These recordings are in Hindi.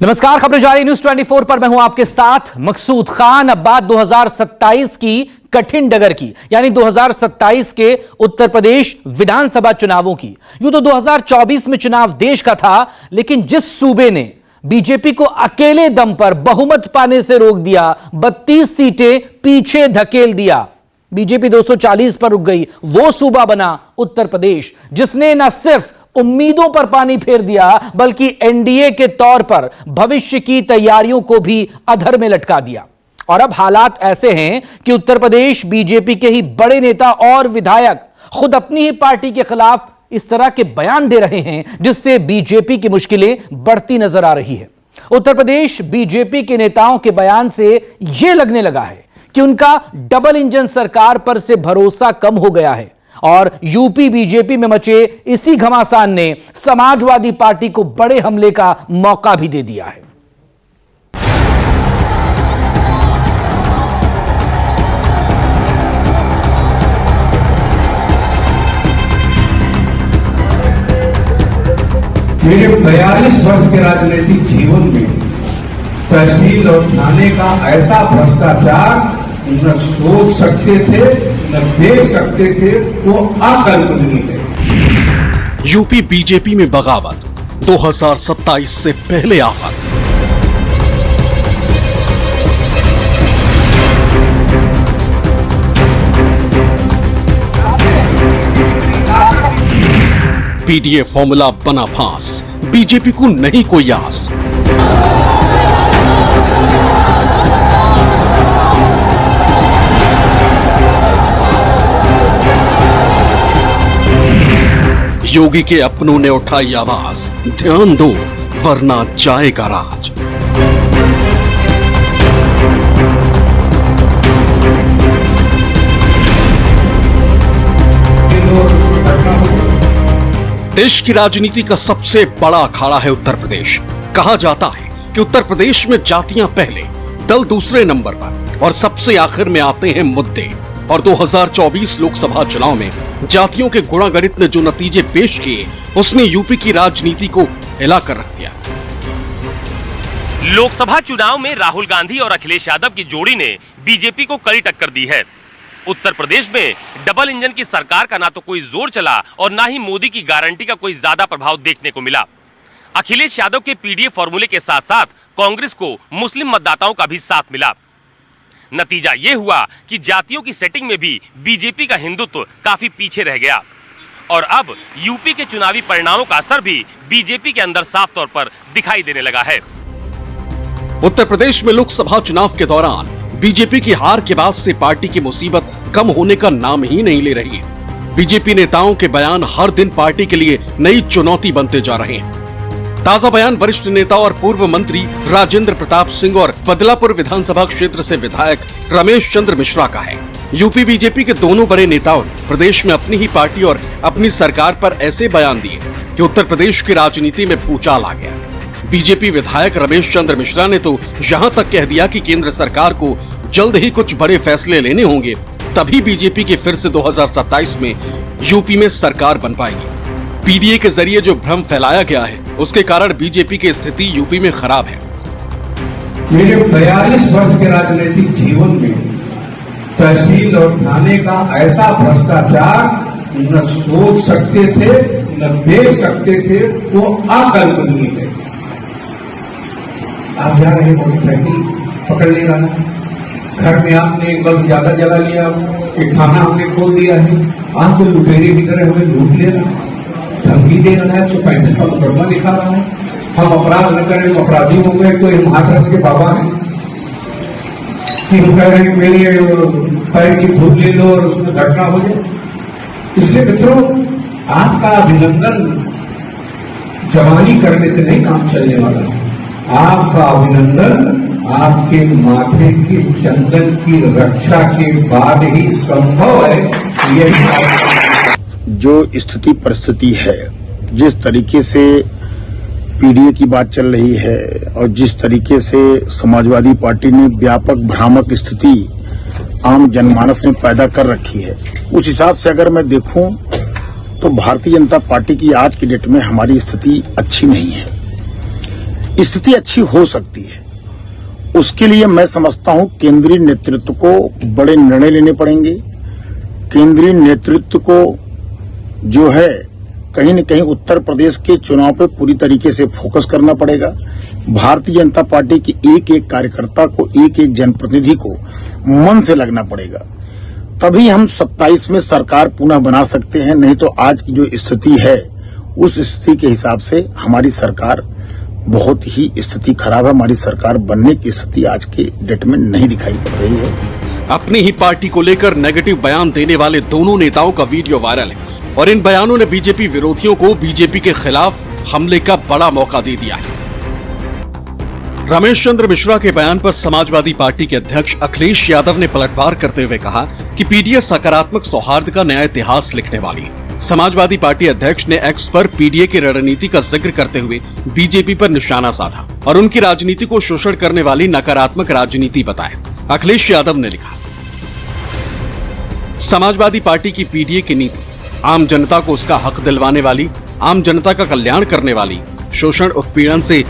नमस्कार, खबरें जारी न्यूज 24 पर मैं हूं आपके साथ मकसूद खान। अब बात 2027 की कठिन डगर की, यानी 2027 के उत्तर प्रदेश विधानसभा चुनावों की। यूं तो 2024 में चुनाव देश का था, लेकिन जिस सूबे ने बीजेपी को अकेले दम पर बहुमत पाने से रोक दिया, 32 सीटें पीछे धकेल दिया, बीजेपी 240 पर रुक गई, वो सूबा बना उत्तर प्रदेश, जिसने न सिर्फ उम्मीदों पर पानी फेर दिया बल्कि एनडीए के तौर पर भविष्य की तैयारियों को भी अधर में लटका दिया। और अब हालात ऐसे हैं कि उत्तर प्रदेश बीजेपी के ही बड़े नेता और विधायक खुद अपनी ही पार्टी के खिलाफ इस तरह के बयान दे रहे हैं, जिससे बीजेपी की मुश्किलें बढ़ती नजर आ रही है। उत्तर प्रदेश बीजेपी के नेताओं के बयान से यह लगने लगा है कि उनका डबल इंजन सरकार पर से भरोसा कम हो गया है और यूपी बीजेपी में मचे इसी घमासान ने समाजवादी पार्टी को बड़े हमले का मौका भी दे दिया है। मेरे 42 वर्ष के राजनीतिक जीवन में तहसील और थाने का ऐसा भ्रष्टाचार न सोच सकते थे, न देख सकते थे, वो अकल्पनीय है। यूपी बीजेपी में बगावत 2027 से पहले आफत। पीडीए फॉर्मूला बना फांस, बीजेपी को नहीं कोई आस। योगी के अपनों ने उठाई आवाज, ध्यान दो वरना जाएगा राज। देश की राजनीति का सबसे बड़ा अखाड़ा है उत्तर प्रदेश। कहा जाता है कि उत्तर प्रदेश में जातियां पहले, दल दूसरे नंबर पर और सबसे आखिर में आते हैं मुद्दे। और 2024 लोकसभा चुनाव में जातियों के गुणागणित ने जो नतीजे पेश किए, उसने यूपी की राजनीति को हिला कर रख दिया। लोकसभा चुनाव में राहुल गांधी और अखिलेश यादव की जोड़ी ने बीजेपी को कड़ी टक्कर दी है। उत्तर प्रदेश में डबल इंजन की सरकार का ना तो कोई जोर चला और ना ही मोदी की गारंटी का कोई ज्यादा प्रभाव देखने को मिला। अखिलेश यादव के पीडीए फॉर्मूले के साथ साथ कांग्रेस को मुस्लिम मतदाताओं का भी साथ मिला। नतीजा यह हुआ कि जातियों की सेटिंग में भी बीजेपी का हिंदुत्व काफी पीछे रह गया। और अब यूपी के चुनावी परिणामों का असर भी बीजेपी के अंदर साफ तौर पर दिखाई देने लगा है। उत्तर प्रदेश में लोकसभा चुनाव के दौरान बीजेपी की हार के बाद से पार्टी की मुसीबत कम होने का नाम ही नहीं ले रही है। बीजेपी नेताओं के बयान हर दिन पार्टी के लिए नई चुनौती बनते जा रहे हैं। ताजा बयान वरिष्ठ नेता और पूर्व मंत्री राजेंद्र प्रताप सिंह और बदलापुर विधानसभा क्षेत्र से विधायक रमेश चंद्र मिश्रा का है। यूपी बीजेपी के दोनों बड़े नेताओं ने प्रदेश में अपनी ही पार्टी और अपनी सरकार पर ऐसे बयान दिए कि उत्तर प्रदेश की राजनीति में भूचाल आ गया। बीजेपी विधायक रमेश चंद्र मिश्रा ने तो यहाँ तक कह दिया कि केंद्र सरकार को जल्द ही कुछ बड़े फैसले लेने होंगे, तभी बीजेपी की फिर से 2027 में यूपी में सरकार बन पाएगी। पीडीए के जरिए जो भ्रम फैलाया गया है, उसके कारण बीजेपी की स्थिति यूपी में खराब है। मेरे 42 वर्ष के राजनीतिक जीवन में तहसील और थाने का ऐसा भ्रष्टाचार न सोच सकते थे, न देख सकते थे, वो अकल्पनीय है। आप जा रहे मोटरसाइकिल पकड़ ले रहा है, घर में आपने एक बल्ब ज्यादा जला लिया, एक थाना हमने खोल दिया है, आपको लुटेरे की तरह हमें लूट ले रहा है, धमकी दे रहा है, 135 का मुकदमा लिखा रहा है, हम अपराध न करें, अपराधी हो गए तो ये महाराज के बाबा हैं कि हम कह रहे हैं मेरे पैर की धूप ले लो और उसमें घटना हो जाए। इसलिए मित्रों, आपका अभिनंदन जवानी करने से नहीं काम चलने वाला है। आपका अभिनंदन आपके माथे के चंदन की रक्षा के बाद ही संभव है। यही जो स्थिति परिस्थिति है, जिस तरीके से पीडीए की बात चल रही है और जिस तरीके से समाजवादी पार्टी ने व्यापक भ्रामक स्थिति आम जनमानस में पैदा कर रखी है, उस हिसाब से अगर मैं देखूं तो भारतीय जनता पार्टी की आज की डेट में हमारी स्थिति अच्छी नहीं है। स्थिति अच्छी हो सकती है। उसके लिए मैं समझता हूं केंद्रीय नेतृत्व को बड़े निर्णय लेने पड़ेंगे। केंद्रीय नेतृत्व को जो है कहीं न कहीं उत्तर प्रदेश के चुनाव पे पूरी तरीके से फोकस करना पड़ेगा। भारतीय जनता पार्टी की एक एक कार्यकर्ता को, एक एक जनप्रतिनिधि को मन से लगना पड़ेगा, तभी हम 27 में सरकार पुनः बना सकते हैं। नहीं तो आज की जो स्थिति है उस स्थिति के हिसाब से हमारी सरकार बहुत ही स्थिति खराब है। हमारी सरकार बनने की स्थिति आज के डेट में नहीं दिखाई पड़ रही है। अपनी ही पार्टी को लेकर नेगेटिव बयान देने वाले दोनों नेताओं का वीडियो वायरल है और इन बयानों ने बीजेपी विरोधियों को बीजेपी के खिलाफ हमले का बड़ा मौका दे दिया है। रमेश चंद्र मिश्रा के बयान पर समाजवादी पार्टी के अध्यक्ष अखिलेश यादव ने पलटवार करते हुए कहा कि पीडीए सकारात्मक सौहार्द का नया इतिहास लिखने वाली है। समाजवादी पार्टी अध्यक्ष ने एक्स पर पीडीए की रणनीति का जिक्र करते हुए बीजेपी पर निशाना साधा और उनकी राजनीति को शोषण करने वाली नकारात्मक राजनीति बताया। अखिलेश यादव ने लिखा, समाजवादी पार्टी की पीडीए की नीति आम जनता को उसका हक दिलवाने वाली, आम जनता का कल्याण करने वाली, शोषण उत्पीड़न से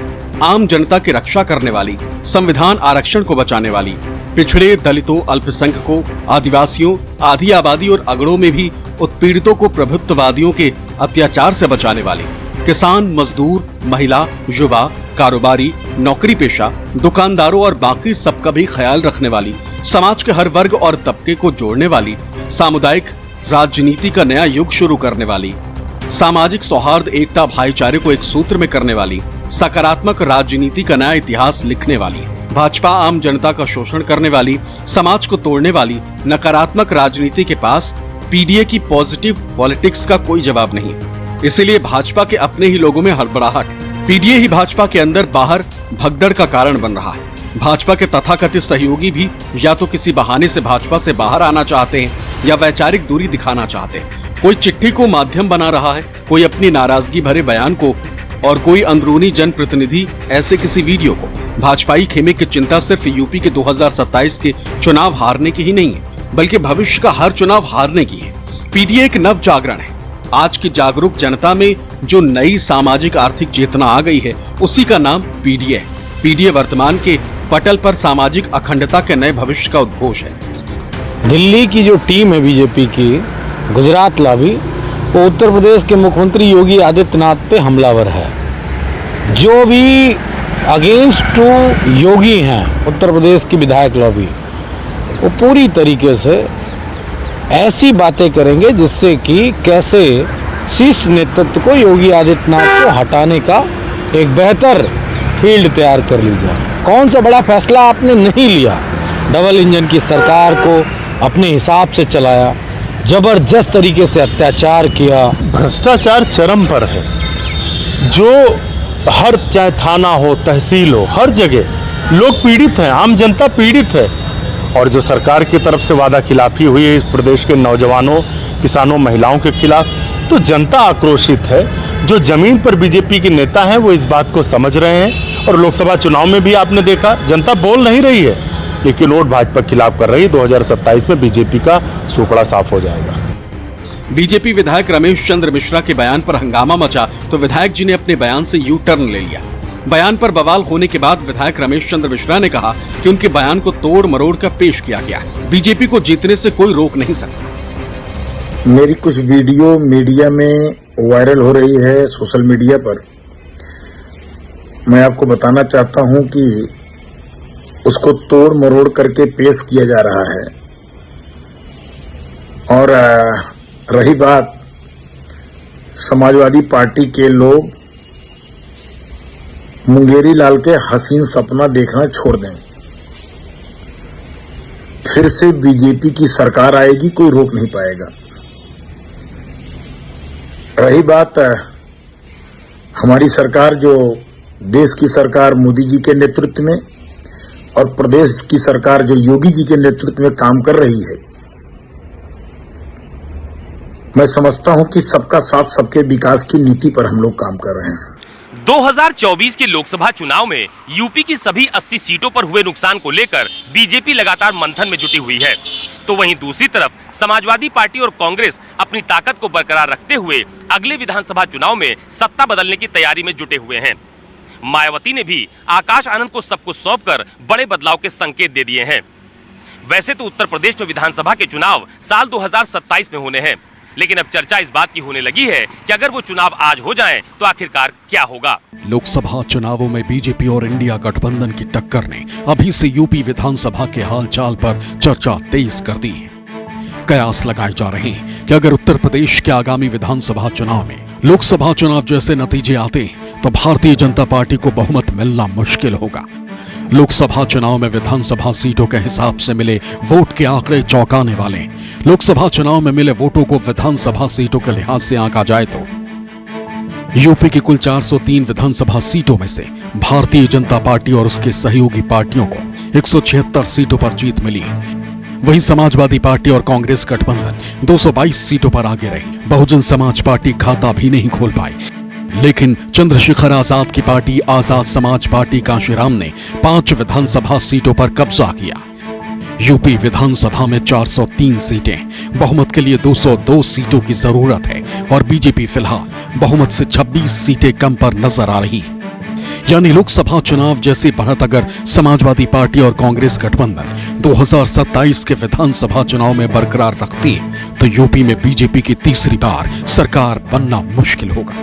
आम जनता की रक्षा करने वाली, संविधान आरक्षण को बचाने वाली, पिछड़े दलितों, अल्पसंख्यकों, आदिवासियों, आधी आबादी और अगड़ों में भी उत्पीड़ितों को प्रभुत्ववादियों के अत्याचार से बचाने वाली, किसान, मजदूर, महिला, युवा, कारोबारी, नौकरी पेशा, दुकानदारों और बाकी सबका भी ख्याल रखने वाली, समाज के हर वर्ग और तबके को जोड़ने वाली, सामुदायिक राजनीति का नया युग शुरू करने वाली, सामाजिक सौहार्द, एकता, भाईचारे को एक सूत्र में करने वाली, सकारात्मक राजनीति का नया इतिहास लिखने वाली। भाजपा आम जनता का शोषण करने वाली, समाज को तोड़ने वाली नकारात्मक राजनीति के पास पीडीए की पॉजिटिव पॉलिटिक्स का कोई जवाब नहीं। इसलिए भाजपा के अपने ही लोगों में हड़बड़ाहट, पीडीए ही भाजपा के अंदर बाहर भगदड़ का कारण बन रहा है। भाजपा के तथाकथित सहयोगी भी या तो किसी बहाने से भाजपा से बाहर आना चाहते हैं या वैचारिक दूरी दिखाना चाहते हैं। कोई चिट्ठी को माध्यम बना रहा है, कोई अपनी नाराजगी भरे बयान को, और कोई अंदरूनी जनप्रतिनिधि ऐसे किसी वीडियो को। भाजपाई खेमे की चिंता सिर्फ यूपी के 2027 के चुनाव हारने की ही नहीं है, बल्कि भविष्य का हर चुनाव हारने की है। पीडीए एक नव जागरण है। आज की जागरूक जनता में जो नई सामाजिक आर्थिक चेतना आ गई है, उसी का नाम पीडीए है। पीडीए वर्तमान के पटल पर सामाजिक अखंडता के नए भविष्य का उद्घोष है। दिल्ली की जो टीम है बीजेपी की, गुजरात लावी, वो उत्तर प्रदेश के मुख्यमंत्री योगी आदित्यनाथ पे हमलावर है। जो भी अगेंस्ट टू योगी हैं उत्तर प्रदेश की विधायक लॉबी, वो पूरी तरीके से ऐसी बातें करेंगे जिससे कि कैसे शीर्ष नेतृत्व को, योगी आदित्यनाथ को हटाने का एक बेहतर फील्ड तैयार कर ली जाए। कौन सा बड़ा फैसला आपने नहीं लिया, डबल इंजन की सरकार को अपने हिसाब से चलाया, जबरदस्त तरीके से अत्याचार किया। भ्रष्टाचार चरम पर है। जो हर, चाहे थाना हो, तहसील हो, हर जगह लोग पीड़ित हैं, आम जनता पीड़ित है। और जो सरकार की तरफ से वादा खिलाफी हुई है इस प्रदेश के नौजवानों, किसानों, महिलाओं के खिलाफ, तो जनता आक्रोशित है। जो जमीन पर बीजेपी के नेता हैं वो इस बात को समझ रहे हैं और लोकसभा चुनाव में भी आपने देखा जनता बोल नहीं रही है, लेकिन वोट भाजपा के खिलाफ कर रही है। 2027 में बीजेपी का सूपड़ा साफ हो जाएगा। बीजेपी विधायक रमेश चंद्र मिश्रा के बयान पर हंगामा मचा तो विधायक जी ने अपने बयान से यू टर्न ले लिया। बयान पर बवाल होने के बाद विधायक रमेश चंद्र मिश्रा ने कहा कि उनके बयान को तोड़ मरोड़ कर पेश किया गया है। बीजेपी को जीतने से कोई रोक नहीं सकता। मेरी कुछ वीडियो मीडिया में वायरल हो रही है, सोशल मीडिया पर। मैं आपको बताना चाहता हूं कि उसको तोड़ मरोड़ करके पेश किया जा रहा है। और रही बात समाजवादी पार्टी के लोग मुंगेरी लाल के हसीन सपना देखना छोड़ दें, फिर से बीजेपी की सरकार आएगी, कोई रोक नहीं पाएगा। रही बात हमारी सरकार, जो देश की सरकार मोदी जी के नेतृत्व में और प्रदेश की सरकार जो योगी जी के नेतृत्व में काम कर रही है, मैं समझता हूं कि सबका साथ सबके विकास की नीति पर हम लोग काम कर रहे हैं। 2024 के लोकसभा चुनाव में यूपी की सभी 80 सीटों पर हुए नुकसान को लेकर बीजेपी लगातार मंथन में जुटी हुई है, तो वहीं दूसरी तरफ समाजवादी पार्टी और कांग्रेस अपनी ताकत को बरकरार रखते हुए अगले विधानसभा चुनाव में सत्ता बदलने की तैयारी में जुटे हुए हैं। मायावती ने भी आकाश आनंद को सब कुछ सौंपकर बड़े बदलाव के संकेत दे दिए हैं। वैसे तो उत्तर प्रदेश में विधानसभा के चुनाव साल 2027 में होने हैं, लेकिन अब चर्चा इस बात की होने लगी है कि अगर वो चुनाव आज हो जाएं, तो आखिरकार क्या होगा। लोकसभा चुनावों में बीजेपी और इंडिया गठबंधन की टक्कर ने अभी से यूपी विधानसभा के हालचाल पर चर्चा तेज कर दी है। कयास लगाए जा रहे हैं कि अगर उत्तर प्रदेश के आगामी विधानसभा चुनाव में लोकसभा चुनाव जैसे नतीजे आते हैं तो भारतीय जनता पार्टी को बहुमत मिलना मुश्किल होगा। लोकसभा चुनाव में विधानसभा सीटों के हिसाब से मिले वोट के आंकड़े चौंकाने वाले हैं। लोकसभा चुनाव में मिले वोटों को विधानसभा सीटों के लिहाज से आंका जाए तो यूपी की कुल 403 विधानसभा सीटों में से भारतीय जनता पार्टी और उसके सहयोगी पार्टियों को 176 सीटों पर जीत मिली। वहीं समाजवादी पार्टी और कांग्रेस गठबंधन 222 सीटों पर आगे रही। बहुजन समाज पार्टी खाता भी नहीं खोल पाई, लेकिन चंद्रशेखर आजाद की पार्टी आजाद समाज पार्टी कांशीराम ने 5 विधानसभा सीटों पर कब्जा किया। यूपी विधानसभा में 403 सीटें, बहुमत के लिए 202 सीटों की जरूरत है और बीजेपी फिलहाल बहुमत से 26 सीटें कम पर नजर आ रही। यानी लोकसभा चुनाव जैसी बढ़त अगर समाजवादी पार्टी और कांग्रेस गठबंधन 2027 के विधानसभा चुनाव में बरकरार रखती है तो यूपी में बीजेपी की तीसरी बार सरकार बनना मुश्किल होगा।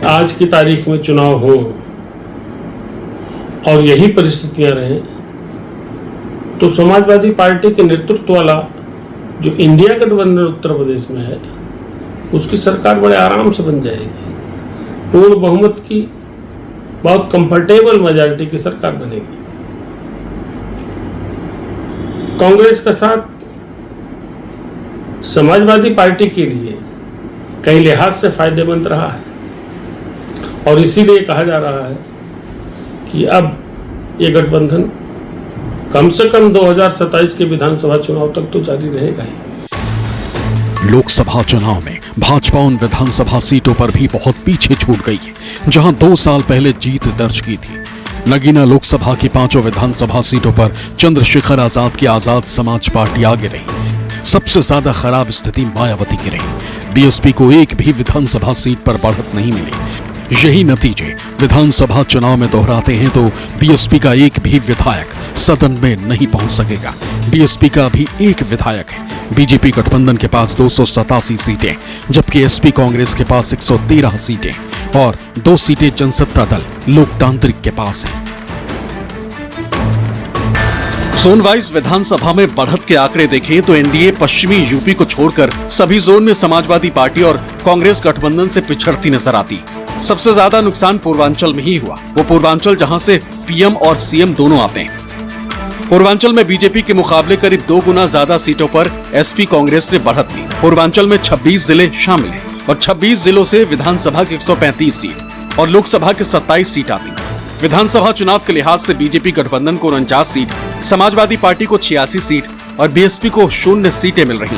आज की तारीख में चुनाव हो और यही परिस्थितियां रहें तो समाजवादी पार्टी के नेतृत्व वाला जो इंडिया गठबंधन उत्तर प्रदेश में है उसकी सरकार बड़े आराम से बन जाएगी। पूर्ण बहुमत की बहुत कंफर्टेबल मेजॉरिटी की सरकार बनेगी। कांग्रेस का साथ समाजवादी पार्टी के लिए कई लिहाज से फायदेमंद रहा है और इसीलिए कहा जा रहा है कि अब ये गठबंधन कम से कम 2027 के विधानसभा चुनाव तक तो जारी रहेगा ही। लोकसभा चुनाव में भाजपा उन विधानसभा सीटों पर भी बहुत पीछे छूट गई है जहां 2 साल पहले जीत दर्ज की थी। नगीना लोकसभा की 5 विधानसभा सीटों पर चंद्रशेखर आजाद की आजाद समाज पार्टी आगे रही। सबसे ज्यादा खराब स्थिति मायावती की रही। बीएसपी को एक भी विधानसभा सीट पर बढ़त नहीं मिली। यही नतीजे विधानसभा चुनाव में दोहराते हैं तो बीएसपी का एक भी विधायक सदन में नहीं पहुंच सकेगा। बीएसपी का भी एक विधायक है। बीजेपी गठबंधन के पास 287 सीटें, जबकि एसपी कांग्रेस के पास 113 सीटें और 2 सीटें जनसत्ता दल लोकतांत्रिक के पास है। जोन-वाइज विधानसभा में बढ़त के आंकड़े देखें तो एनडीए पश्चिमी यूपी को छोड़कर सभी जोन में समाजवादी पार्टी और कांग्रेस गठबंधन से पिछड़ती नजर आती। सबसे ज्यादा नुकसान पूर्वांचल में ही हुआ, वो पूर्वांचल जहां से पीएम और सीएम दोनों आते हैं। पूर्वांचल में बीजेपी के मुकाबले करीब 2 गुना ज्यादा सीटों पर एसपी कांग्रेस ने बढ़त ली। पूर्वांचल में 26 जिले शामिल हैं और 26 जिलों से विधानसभा की 135 सीट और लोकसभा के 27 सीट आती। विधानसभा चुनाव के लिहाज से बीजेपी गठबंधन को 49 सीट, समाजवादी पार्टी को 86 सीट और बीएसपी को 0 सीटें मिल रही।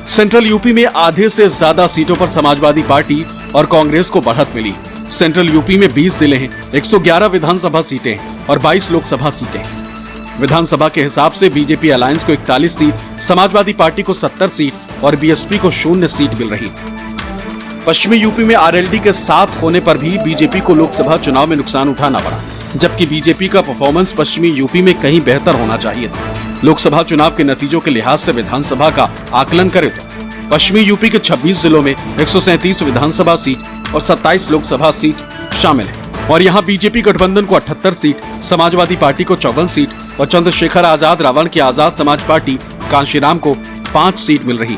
सेंट्रल यूपी में आधे से ज्यादा सीटों पर समाजवादी पार्टी और कांग्रेस को बढ़त मिली। सेंट्रल यूपी में 20 जिले हैं, 111 विधानसभा सीटें और 22 लोकसभा सीटें। विधानसभा के हिसाब से बीजेपी अलायंस को 41 सीट, समाजवादी पार्टी को 70 सीट और बीएसपी को 0 सीट मिल रही। पश्चिमी यूपी में आरएलडी के साथ होने पर भी बीजेपी को लोकसभा चुनाव में नुकसान उठाना पड़ा, जबकि बीजेपी का परफॉर्मेंस पश्चिमी यूपी में कहीं बेहतर होना चाहिए था। लोकसभा चुनाव के नतीजों के लिहाज से विधानसभा का आकलन करें तो पश्चिमी यूपी के 26 जिलों में 137 विधानसभा सीट और 27 लोकसभा सीट शामिल है और यहाँ बीजेपी गठबंधन को 78 सीट, समाजवादी पार्टी को 54 सीट और चंद्रशेखर आजाद रावण की आजाद समाज पार्टी कांशीराम को 5 सीट मिल रही।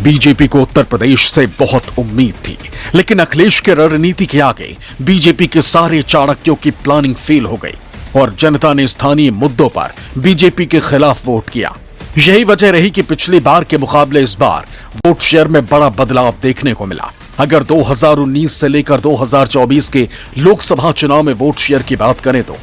बीजेपी को उत्तर प्रदेश से बहुत उम्मीद थी, लेकिन अखिलेश के रणनीति के आगे बीजेपी के सारे चाणक्यों की प्लानिंग फेल हो गई और जनता ने स्थानीय मुद्दों पर बीजेपी के खिलाफ वोट किया। यही वजह रही कि पिछली बार के मुकाबले इस बार वोट शेयर में बड़ा बदलाव देखने को मिला। अगर 2019 से लेकर 2024 के लोकसभा चुनाव में वोट शेयर की बात करें तो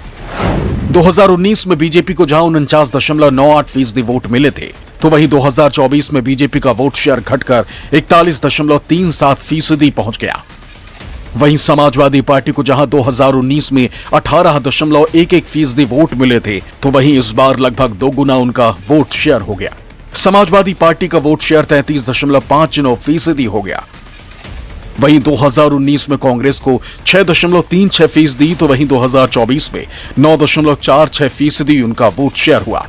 2019 में बीजेपी को जहां 49.98% वोट मिले थे, तो वहीं 2024 में बीजेपी का वोट शेयर घटकर 41.37% पहुंच गया। वहीं समाजवादी पार्टी को जहां 2019 में 18.11% वोट मिले थे, तो वहीं इस बार लगभग 2 गुना उनका वोट शेयर हो गया। समाजवादी पार्टी का वोट शेयर 33.59% हो गया। वहीं 2019 में कांग्रेस को 6.36% तो वहीं 2024 में 9.46% उनका वोट शेयर हुआ।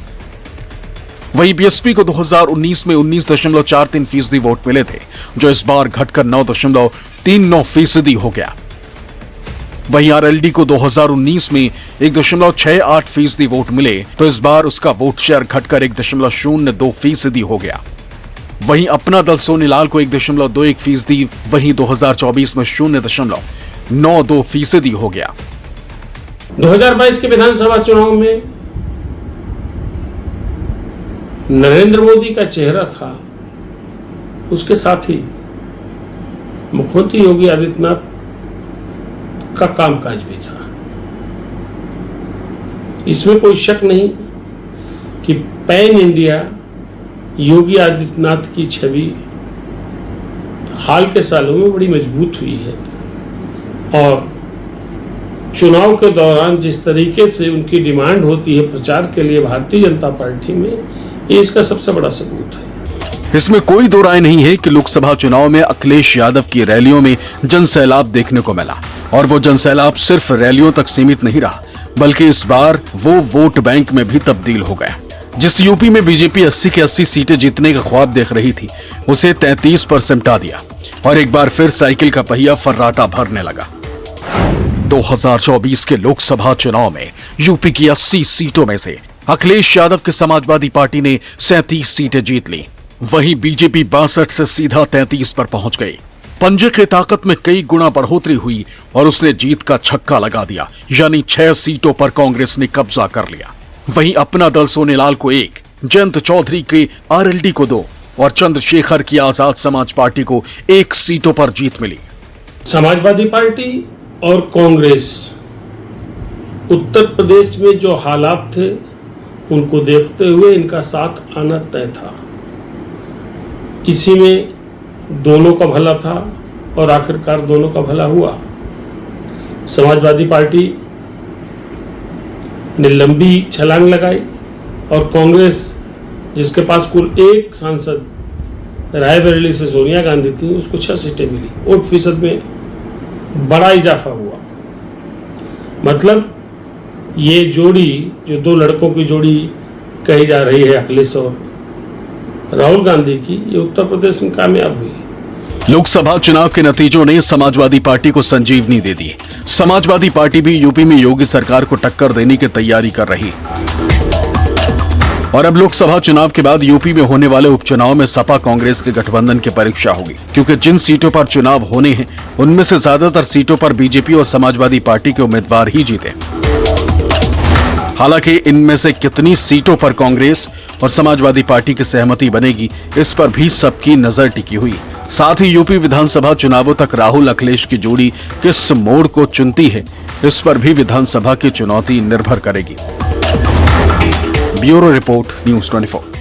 वहीं बीएसपी को 2019 में 19.43% वोट मिले थे, जो इस बार घटकर 9.39% हो गया। वहीं आरएलडी को 2019 में 1.68% वोट मिले, तो इस बार उसका वोट शेयर घटकर 1.02% हो गया। वहीं अपना दल सोनीलाल को 1.21%, वहीं 2024 में 0.92% हो गया। 2022 के विधानसभा चुनाव में नरेंद्र मोदी का चेहरा था, उसके साथ ही मुख्यमंत्री योगी आदित्यनाथ का कामकाज भी था। इसमें कोई शक नहीं कि पैन इंडिया योगी आदित्यनाथ की छवि हाल के सालों में बड़ी मजबूत हुई है और चुनाव के दौरान जिस तरीके से उनकी डिमांड होती है प्रचार के लिए भारतीय जनता पार्टी में, ये इसका सबसे बड़ा सबूत है। इसमें कोई दो राय नहीं है कि लोकसभा चुनाव में अखिलेश यादव की रैलियों में जनसैलाब देखने को मिला, और वो जनसैलाब सिर्फ रैलियों तक सीमित नहीं रहा, बल्कि इस बार वो वोट बैंक में भी तब्दील हो गया। जिस यूपी में बीजेपी 80 की 80 सीटें जीतने का ख्वाब देख रही थी, उसे 33 पर सिमटा दिया और एक बार फिर साइकिल का पहिया फर्राटा भरने लगा। 2024 के लोकसभा चुनाव में यूपी की 80 सीटों में से अखिलेश यादव की समाजवादी पार्टी ने 37 सीटें जीत ली। वहीं बीजेपी 62 से सीधा 33 पर पहुंच गई। पंजे की ताकत में कई गुना बढ़ोतरी हुई और उसने जीत का छक्का लगा दिया, यानी 6 सीटों पर कांग्रेस ने कब्जा कर लिया। वहीं अपना दल सोनीलाल को 1, जयंत चौधरी के आरएलडी को 2 और चंद्रशेखर की आजाद समाज पार्टी को 1 सीटों पर जीत मिली। समाजवादी पार्टी और कांग्रेस उत्तर प्रदेश में जो हालात थे उनको देखते हुए इनका साथ आना तय था। इसी में दोनों का भला था और आखिरकार दोनों का भला हुआ। समाजवादी पार्टी ने लंबी छलांग लगाई और कांग्रेस, जिसके पास कुल 1 सांसद रायबरेली से सोनिया गांधी थी, उसको 6 सीटें मिली। वोट फीसद में बड़ा इजाफा हुआ। मतलब ये जोड़ी, जो 2 लड़कों की जोड़ी कही जा रही है अखिलेश और राहुल गांधी की, ये उत्तर प्रदेश में कामयाब हुई। लोकसभा चुनाव के नतीजों ने समाजवादी पार्टी को संजीवनी दे दी। समाजवादी पार्टी भी यूपी में योगी सरकार को टक्कर देने की तैयारी कर रही। और अब लोकसभा चुनाव के बाद यूपी में होने वाले उपचुनाव में सपा कांग्रेस के गठबंधन की परीक्षा होगी, क्योंकि जिन सीटों पर चुनाव होने हैं उनमें से ज्यादातर सीटों पर बीजेपी और समाजवादी पार्टी के उम्मीदवार ही जीते। हालांकि इनमें से कितनी सीटों पर कांग्रेस और समाजवादी पार्टी की सहमति बनेगी, इस पर भी सबकी नजर टिकी हुई। साथ ही यूपी विधानसभा चुनावों तक राहुल अखिलेश की जोड़ी किस मोड़ को चुनती है, इस पर भी विधानसभा की चुनौती निर्भर करेगी। Bureau report, news 24।